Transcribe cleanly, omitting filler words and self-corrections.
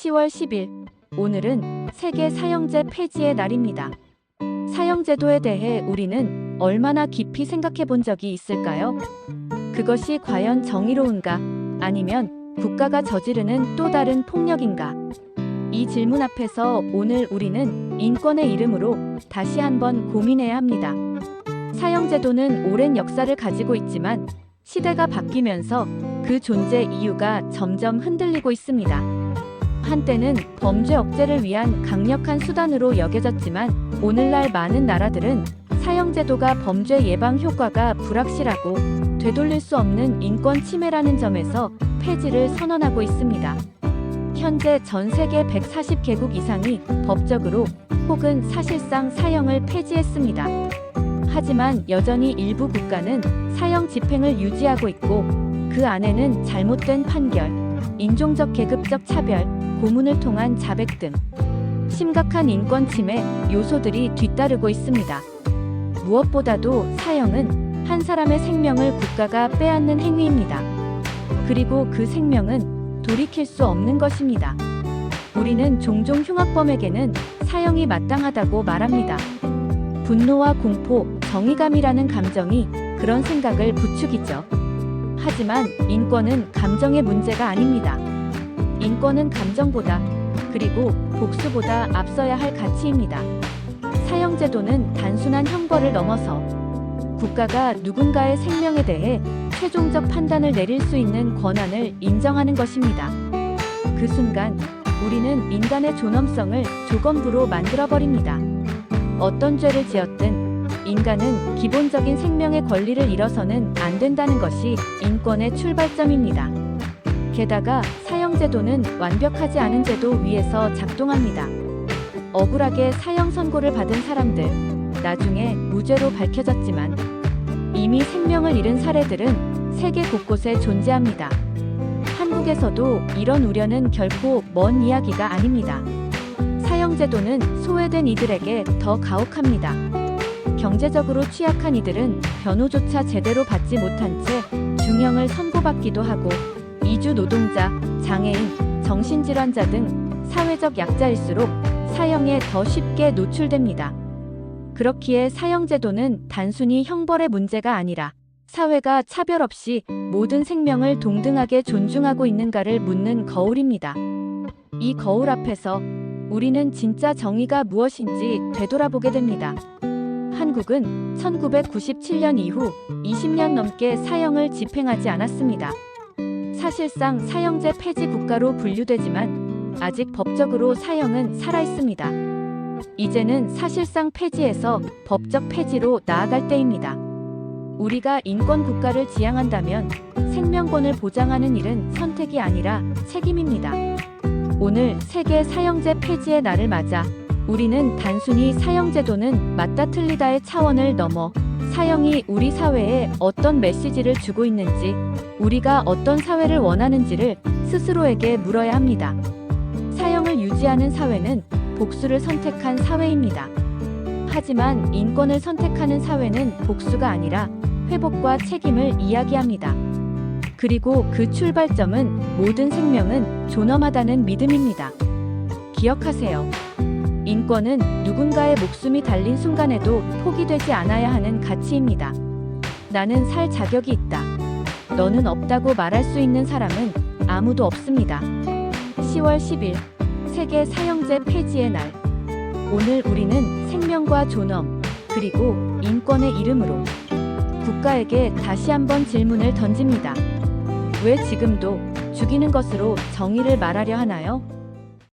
10월 10일, 오늘은 세계 사형제 폐지의 날입니다. 사형제도에 대해 우리는 얼마나 깊이 생각해 본 적이 있을까요? 그것이 과연 정의로운가? 아니면 국가가 저지르는 또 다른 폭력인가? 이 질문 앞에서 오늘 우리는 인권의 이름으로 다시 한번 고민해야 합니다. 사형제도는 오랜 역사를 가지고 있지만 시대가 바뀌면서 그 존재 이유가 점점 흔들리고 있습니다. 한때는 범죄 억제를 위한 강력한 수단으로 여겨졌지만 오늘날 많은 나라들은 사형제도가 범죄 예방 효과가 불확실하고 되돌릴 수 없는 인권 침해라는 점에서 폐지를 선언하고 있습니다. 현재 전 세계 140개국 이상이 법적으로 혹은 사실상 사형을 폐지했습니다. 하지만 여전히 일부 국가는 사형 집행을 유지하고 있고 그 안에는 잘못된 판결, 인종적 계급적 차별, 고문을 통한 자백 등 심각한 인권 침해 요소들이 뒤따르고 있습니다. 무엇보다도 사형은 한 사람의 생명을 국가가 빼앗는 행위입니다. 그리고 그 생명은 돌이킬 수 없는 것입니다. 우리는 종종 흉악범에게는 사형이 마땅하다고 말합니다. 분노와 공포, 정의감이라는 감정이 그런 생각을 부추기죠. 하지만 인권은 감정의 문제가 아닙니다. 인권은 감정보다, 그리고 복수보다 앞서야 할 가치입니다. 사형제도는 단순한 형벌을 넘어서 국가가 누군가의 생명에 대해 최종적 판단을 내릴 수 있는 권한을 인정하는 것입니다. 그 순간 우리는 인간의 존엄성을 조건부로 만들어버립니다. 어떤 죄를 지었든 인간은 기본적인 생명의 권리를 잃어서는 안 된다는 것이 인권의 출발점입니다. 게다가 사형제도는 완벽하지 않은 제도 위에서 작동합니다. 억울하게 사형 선고를 받은 사람들, 나중에 무죄로 밝혀졌지만 이미 생명을 잃은 사례들은 세계 곳곳에 존재합니다. 한국에서도 이런 우려는 결코 먼 이야기가 아닙니다. 사형제도는 소외된 이들에게 더 가혹합니다. 경제적으로 취약한 이들은 변호조차 제대로 받지 못한 채 중형을 선고받기도 하고 이주 노동자, 장애인, 정신질환자 등 사회적 약자일수록 사형에 더 쉽게 노출됩니다. 그렇기에 사형제도는 단순히 형벌의 문제가 아니라 사회가 차별 없이 모든 생명을 동등하게 존중하고 있는가를 묻는 거울입니다. 이 거울 앞에서 우리는 진짜 정의가 무엇인지 되돌아보게 됩니다. 한국은 1997년 이후 20년 넘게 사형을 집행하지 않았습니다. 사실상 사형제 폐지 국가로 분류되지만 아직 법적으로 사형은 살아있습니다. 이제는 사실상 폐지에서 법적 폐지로 나아갈 때입니다. 우리가 인권 국가를 지향한다면 생명권을 보장하는 일은 선택이 아니라 책임입니다. 오늘 세계 사형제 폐지의 날을 맞아 우리는 단순히 사형제도는 맞다 틀리다의 차원을 넘어 사형이 우리 사회에 어떤 메시지를 주고 있는지, 우리가 어떤 사회를 원하는지를 스스로에게 물어야 합니다. 사형을 유지하는 사회는 복수를 선택한 사회입니다. 하지만 인권을 선택하는 사회는 복수가 아니라 회복과 책임을 이야기합니다. 그리고 그 출발점은 모든 생명은 존엄하다는 믿음입니다. 기억하세요. 인권은 누군가의 목숨이 달린 순간에도 포기되지 않아야 하는 가치입니다. 나는 살 자격이 있다. 너는 없다고 말할 수 있는 사람은 아무도 없습니다. 10월 10일, 세계 사형제 폐지의 날. 오늘 우리는 생명과 존엄, 그리고 인권의 이름으로 국가에게 다시 한번 질문을 던집니다. 왜 지금도 죽이는 것으로 정의를 말하려 하나요?